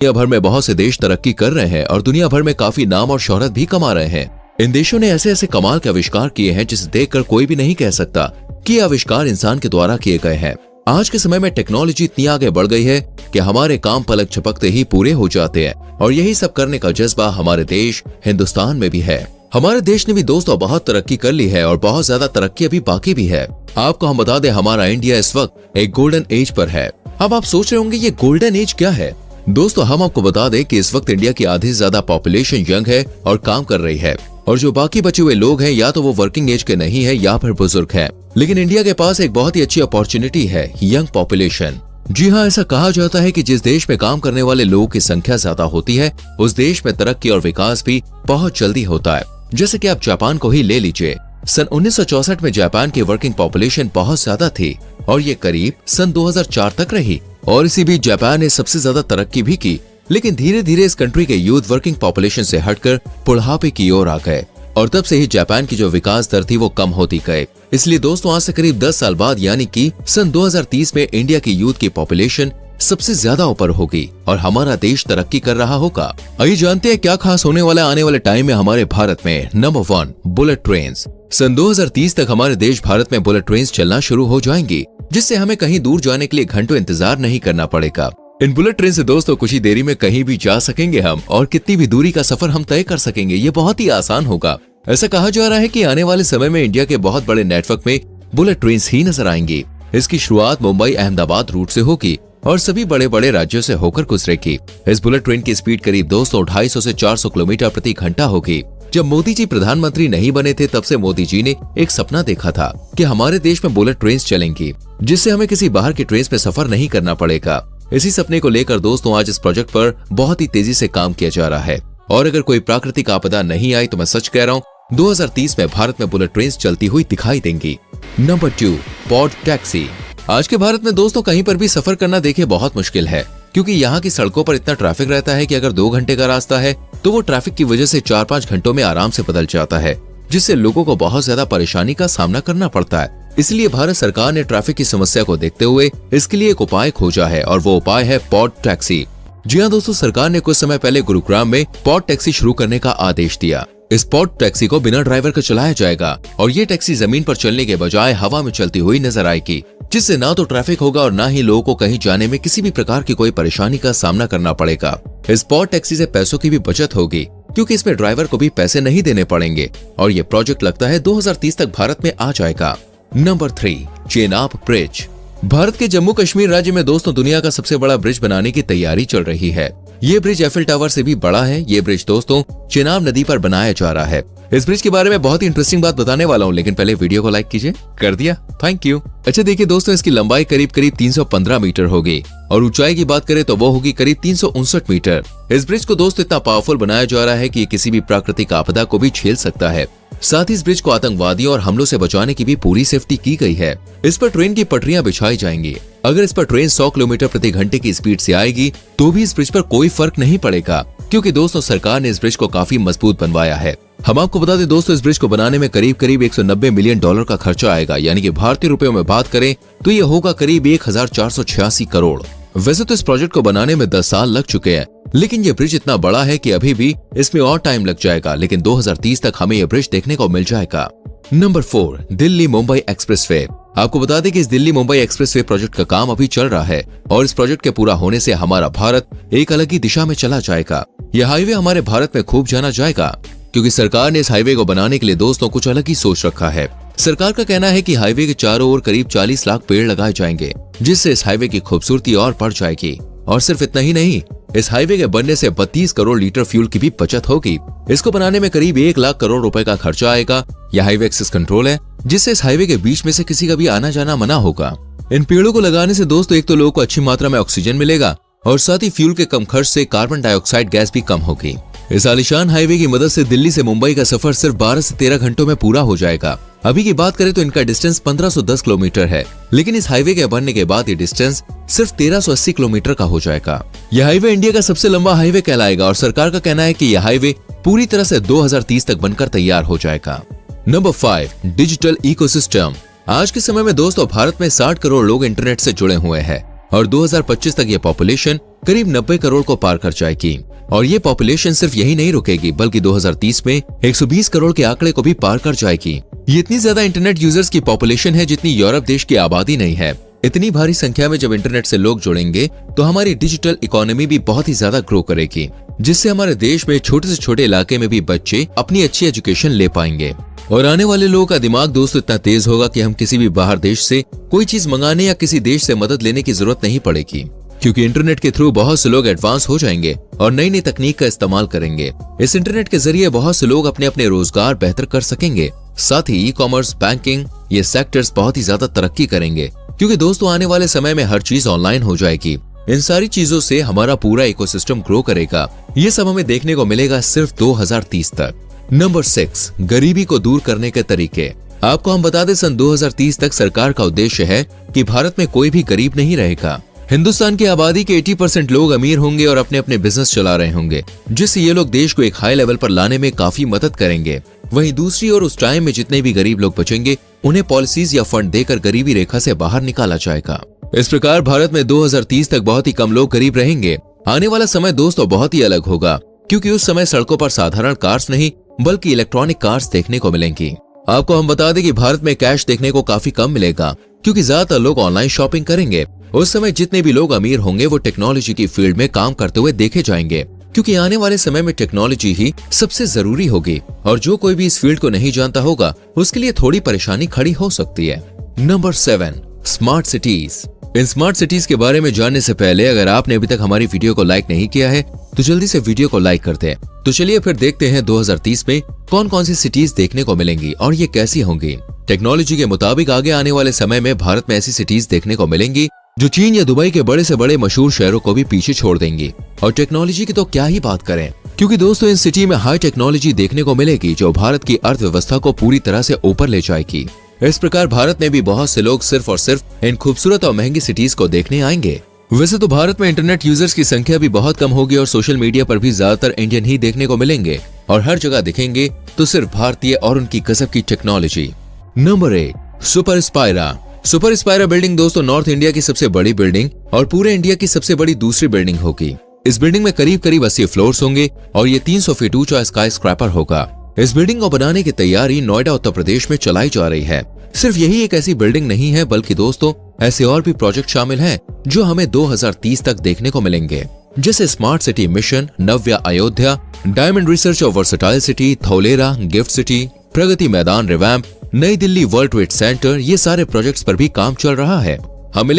दुनिया भर में बहुत से देश तरक्की कर रहे हैं और दुनिया भर में काफी नाम और शोहरत भी कमा रहे हैं। इन देशों ने ऐसे ऐसे कमाल के आविष्कार किए हैं जिसे देखकर कोई भी नहीं कह सकता कि ये आविष्कार इंसान के द्वारा किए गए हैं। आज के समय में टेक्नोलॉजी इतनी आगे बढ़ गई है कि हमारे काम पलक झपकते ही पूरे हो जाते हैं और यही सब करने का जज्बा हमारे देश हिंदुस्तान में भी है। हमारे देश ने भी दोस्तों बहुत तरक्की कर ली है और बहुत ज्यादा तरक्की अभी बाकी भी है। आपको हम बता दें, हमारा इंडिया इस वक्त एक गोल्डन एज पर है। अब आप सोच रहे होंगे ये गोल्डन एज क्या है? दोस्तों, हम आपको बता दें कि इस वक्त इंडिया की आधी से ज्यादा पॉपुलेशन यंग है और काम कर रही है, और जो बाकी बचे हुए लोग हैं या तो वो वर्किंग एज के नहीं है या फिर बुजुर्ग हैं। लेकिन इंडिया के पास एक बहुत ही अच्छी अपॉर्चुनिटी है, यंग पॉपुलेशन। जी हाँ, ऐसा कहा जाता है कि जिस देश में काम करने वाले लोगों की संख्या ज्यादा होती है उस देश में तरक्की और विकास भी बहुत जल्दी होता है। जैसे कि आप जापान को ही ले लीजिए। सन 1964 में जापान की वर्किंग पॉपुलेशन बहुत ज्यादा थी और ये करीब सन 2004 तक रही, और इसी बीच जापान ने सबसे ज्यादा तरक्की भी की। लेकिन धीरे धीरे इस कंट्री के यूथ वर्किंग पॉपुलेशन से हटकर बुढ़ापे की ओर आ गए और तब से ही जापान की जो विकास दर थी वो कम होती गई। इसलिए दोस्तों, आज से करीब 10 साल बाद यानी कि सन 2030 में इंडिया की यूथ की पॉपुलेशन सबसे ज्यादा ऊपर होगी और हमारा देश तरक्की कर रहा होगा। आइए जानते हैं क्या खास होने वाला आने वाले टाइम में हमारे भारत में। Number 1, bullet train. सन 2030 तक हमारे देश भारत में बुलेट ट्रेन चलना शुरू हो जाएंगी, जिससे हमें कहीं दूर जाने के लिए घंटों इंतजार नहीं करना पड़ेगा। इन बुलेट ट्रेन से दोस्तों कुछ ही देरी में कहीं भी जा सकेंगे हम, और कितनी भी दूरी का सफर हम तय कर सकेंगे। ये बहुत ही आसान होगा। ऐसा कहा जा रहा है कि आने वाले समय में इंडिया के बहुत बड़े नेटवर्क में बुलेट ट्रेन ही नजर आएंगी। इसकी शुरुआत मुंबई अहमदाबाद रूट से होगी और सभी बड़े बड़े राज्यों से होकर गुजरेगी। इस बुलेट ट्रेन की स्पीड करीब 250 से 400 किलोमीटर प्रति घंटा होगी। जब मोदी जी प्रधानमंत्री नहीं बने थे तब से मोदी जी ने एक सपना देखा था कि हमारे देश में बुलेट ट्रेन चलेंगी, जिससे हमें किसी बाहर की ट्रेन में सफर नहीं करना पड़ेगा। इसी सपने को लेकर दोस्तों आज इस प्रोजेक्ट पर बहुत ही तेजी से काम किया जा रहा है, और अगर कोई प्राकृतिक आपदा नहीं आई तो मैं सच कह रहा हूँ 2030 में भारत में बुलेट ट्रेन चलती हुई दिखाई देंगी। Number 2, pod taxi. आज के भारत में दोस्तों कहीं पर भी सफर करना देखिए बहुत मुश्किल है, क्योंकि यहाँ की सड़कों पर इतना ट्रैफिक रहता है कि अगर 2 घंटे का रास्ता है तो वो ट्रैफिक की वजह से 4-5 घंटों में आराम से बदल जाता है, जिससे लोगों को बहुत ज्यादा परेशानी का सामना करना पड़ता है। इसलिए भारत सरकार ने ट्रैफिक की समस्या को देखते हुए इसके लिए एक उपाय खोजा है, और वो उपाय है पॉड टैक्सी। जी हाँ दोस्तों, सरकार ने कुछ समय पहले गुरुग्राम में पॉड टैक्सी शुरू करने का आदेश दिया। इस पॉड टैक्सी को बिना ड्राइवर के चलाया जाएगा और ये टैक्सी जमीन पर चलने के बजाय हवा में चलती हुई नजर आएगी, जिससे ना तो ट्रैफिक होगा और ना ही लोगों को कहीं जाने में किसी भी प्रकार की कोई परेशानी का सामना करना पड़ेगा। इस पॉड टैक्सी से पैसों की भी बचत होगी, क्योंकि इसमें ड्राइवर को भी पैसे नहीं देने पड़ेंगे, और ये प्रोजेक्ट लगता है 2030 तक भारत में आ जाएगा। Number 3, Chenab bridge. भारत के जम्मू कश्मीर राज्य में दोस्तों दुनिया का सबसे बड़ा ब्रिज बनाने की तैयारी चल रही है। ये ब्रिज एफिल टावर से भी बड़ा है। ये ब्रिज दोस्तों चेनाब नदी पर बनाया जा रहा है। इस ब्रिज के बारे में बहुत ही इंटरेस्टिंग बात बताने वाला हूँ, लेकिन पहले वीडियो को लाइक कीजिए। कर दिया, थैंक यू। अच्छा देखिए दोस्तों, इसकी लंबाई करीब 315 मीटर होगी और ऊंचाई की बात करें तो वो होगी करीब 359 मीटर। इस ब्रिज को दोस्तों इतना पावरफुल बनाया जा रहा है कि ये किसी भी प्राकृतिक आपदा को भी झेल सकता है। साथ ही इस ब्रिज को आतंकवादियों और हमलों से बचाने की भी पूरी सेफ्टी की गई है। इस पर ट्रेन की पटरियां बिछाई जाएंगी। अगर इस पर ट्रेन 100 किलोमीटर प्रति घंटे की स्पीड से आएगी तो भी इस ब्रिज पर कोई फर्क नहीं पड़ेगा, क्योंकि दोस्तों सरकार ने इस ब्रिज को काफी मजबूत बनवाया है। हम आपको बता दें दोस्तों, इस ब्रिज को बनाने में करीब 190 मिलियन डॉलर का खर्चा आएगा, यानी कि भारतीय रुपयों में बात करें तो ये होगा करीब 1486 करोड़। वैसे तो इस प्रोजेक्ट को बनाने में 10 साल लग चुके हैं, लेकिन ये ब्रिज इतना बड़ा है कि अभी भी इसमें और टाइम लग जाएगा, लेकिन 2030 तक हमें यह ब्रिज देखने को मिल जाएगा। Number 4, Delhi Mumbai expressway. आपको बता दें कि इस दिल्ली मुंबई एक्सप्रेसवे प्रोजेक्ट का काम अभी चल रहा है, और इस प्रोजेक्ट के पूरा होने से हमारा भारत एक अलग ही दिशा में चला जाएगा। यह हाईवे हमारे भारत में खूब जाना जाएगा, क्योंकि सरकार ने इस हाईवे को बनाने के लिए दोस्तों कुछ अलग ही सोच रखा है। सरकार का कहना है कि हाईवे के चारों ओर करीब 40 लाख पेड़ लगाए जाएंगे, जिससे इस हाईवे की खूबसूरती और बढ़ जाएगी। और सिर्फ इतना ही नहीं, इस हाईवे के बनने से 32 करोड़ लीटर फ्यूल की भी बचत होगी। इसको बनाने में करीब 1 लाख करोड़ रुपए का खर्चा आएगा। यह हाईवे एक्सेस कंट्रोल है, जिससे इस हाईवे के बीच में से किसी का भी आना जाना मना होगा। इन पेड़ों को लगाने से दोस्तों एक तो लोगों को अच्छी मात्रा में ऑक्सीजन मिलेगा, और साथ ही फ्यूल के कम खर्च से कार्बन डाइऑक्साइड गैस भी कम होगी। इस आलीशान हाईवे की मदद से दिल्ली से मुंबई का सफर सिर्फ 12 से 13 घंटों में पूरा हो जाएगा। अभी की बात करें तो इनका डिस्टेंस 1510 किलोमीटर है, लेकिन इस हाईवे के बनने के बाद ये डिस्टेंस सिर्फ 1380 किलोमीटर का हो जाएगा। यह हाईवे इंडिया का सबसे लंबा हाईवे कहलाएगा, और सरकार का कहना है कि यह हाईवे पूरी तरह से 2030 तक बनकर तैयार हो जाएगा। Number 5, digital ecosystem. आज के समय में दोस्तों भारत में 60 करोड़ लोग इंटरनेट से जुड़े हुए हैं, और 2025 तक ये पॉपुलेशन करीब 90 करोड़ को पार कर जाएगी। और ये पॉपुलेशन सिर्फ यही नहीं रुकेगी, बल्कि 2030 में 120 करोड़ के आंकड़े को भी पार कर जाएगी। ये इतनी ज्यादा इंटरनेट यूजर्स की पॉपुलेशन है जितनी यूरोप देश की आबादी नहीं है। इतनी भारी संख्या में जब इंटरनेट से लोग जुड़ेंगे तो हमारी डिजिटल इकोनॉमी भी बहुत ही ज्यादा ग्रो करेगी, जिससे हमारे देश में छोटे से छोटे इलाके में भी बच्चे अपनी अच्छी एजुकेशन ले पाएंगे। और आने वाले लोगों का दिमाग दोस्तों इतना तेज होगा कि हम किसी भी बाहर देश से कोई चीज मंगाने या किसी देश से मदद लेने की जरूरत नहीं पड़ेगी, क्योंकि इंटरनेट के थ्रू बहुत से लोग एडवांस हो जाएंगे और नई नई तकनीक का इस्तेमाल करेंगे। इस इंटरनेट के जरिए बहुत से लोग अपने अपने रोजगार बेहतर कर सकेंगे। साथ ही ई कॉमर्स, बैंकिंग, ये सेक्टर्स बहुत ही ज्यादा तरक्की करेंगे, क्योंकि दोस्तों आने वाले समय में हर चीज ऑनलाइन हो जाएगी। इन सारी चीजों से हमारा पूरा इकोसिस्टम ग्रो करेगा। ये सब हमें देखने को मिलेगा सिर्फ 2030 तक। नंबर 6, गरीबी को दूर करने के तरीके। आपको हम बता दें, सन 2030 तक सरकार का उद्देश्य है कि भारत में कोई भी गरीब नहीं रहेगा। हिंदुस्तान की आबादी के 80% लोग अमीर होंगे और अपने अपने बिजनेस चला रहे होंगे, जिससे ये लोग देश को एक हाई लेवल पर लाने में काफी मदद करेंगे। वहीं दूसरी ओर उस टाइम में जितने भी गरीब लोग बचेंगे उन्हें पॉलिसीज या फंड देकर गरीबी रेखा से बाहर निकाला जाएगा। इस प्रकार भारत में 2030 तक बहुत ही कम लोग गरीब रहेंगे। आने वाला समय दोस्तों बहुत ही अलग होगा, क्योंकि उस समय सड़कों पर साधारण कार्स नहीं बल्कि इलेक्ट्रॉनिक कार्स देखने को मिलेंगी। आपको हम बता दें कि भारत में कैश देखने को काफी कम मिलेगा, क्योंकि ज्यादातर लोग ऑनलाइन शॉपिंग करेंगे। उस समय जितने भी लोग अमीर होंगे वो टेक्नोलॉजी की फील्ड में काम करते हुए देखे जाएंगे, क्योंकि आने वाले समय में टेक्नोलॉजी ही सबसे जरूरी होगी और जो कोई भी इस फील्ड को नहीं जानता होगा उसके लिए थोड़ी परेशानी खड़ी हो सकती है। Number 7, smart cities. इन स्मार्ट सिटीज के बारे में जानने से पहले अगर आपने अभी तक हमारी वीडियो को लाइक नहीं किया है तो जल्दी से वीडियो को लाइक कर दें। तो चलिए फिर देखते हैं 2030 में कौन कौन सी सिटीज देखने को मिलेंगी और ये कैसी होंगी। टेक्नोलॉजी के मुताबिक आगे आने वाले समय में भारत में ऐसी सिटीज देखने को मिलेंगी जो चीन या दुबई के बड़े से बड़े मशहूर शहरों को भी पीछे छोड़ देंगी। और टेक्नोलॉजी की तो क्या ही बात करें, क्योंकि दोस्तों इन सिटी में हाई टेक्नोलॉजी देखने को मिलेगी जो भारत की अर्थव्यवस्था को पूरी तरह से ऊपर ले जाएगी। इस प्रकार भारत में भी बहुत से लोग सिर्फ और सिर्फ इन खूबसूरत और महंगी सिटीज को देखने आएंगे। वैसे तो भारत में इंटरनेट यूजर्स की संख्या भी बहुत कम होगी और सोशल मीडिया पर भी ज्यादातर इंडियन ही देखने को मिलेंगे और हर जगह दिखेंगे तो सिर्फ भारतीय और उनकी गजब की technology. Number 8, super Spyra. Super Spyra building दोस्तों नॉर्थ इंडिया की सबसे बड़ी बिल्डिंग और पूरे इंडिया की सबसे बड़ी दूसरी बिल्डिंग होगी। इस बिल्डिंग में करीब 80 फ्लोर्स होंगे और ये 300 फीट ऊंचा स्काई स्क्रैपर होगा। इस बिल्डिंग को बनाने की तैयारी नोएडा उत्तर प्रदेश में चलाई जा रही है। सिर्फ यही एक ऐसी बिल्डिंग नहीं है, बल्कि दोस्तों ऐसे और भी प्रोजेक्ट शामिल हैं जो हमें 2030 तक देखने को मिलेंगे, जैसे smart city mission, Navya Ayodhya, diamond research और versatile city, Dholera gift city, Pragati Maidan revamp, नई दिल्ली वर्ल्ड ट्रेड सेंटर। ये सारे प्रोजेक्ट्स पर भी काम चल रहा है। हमें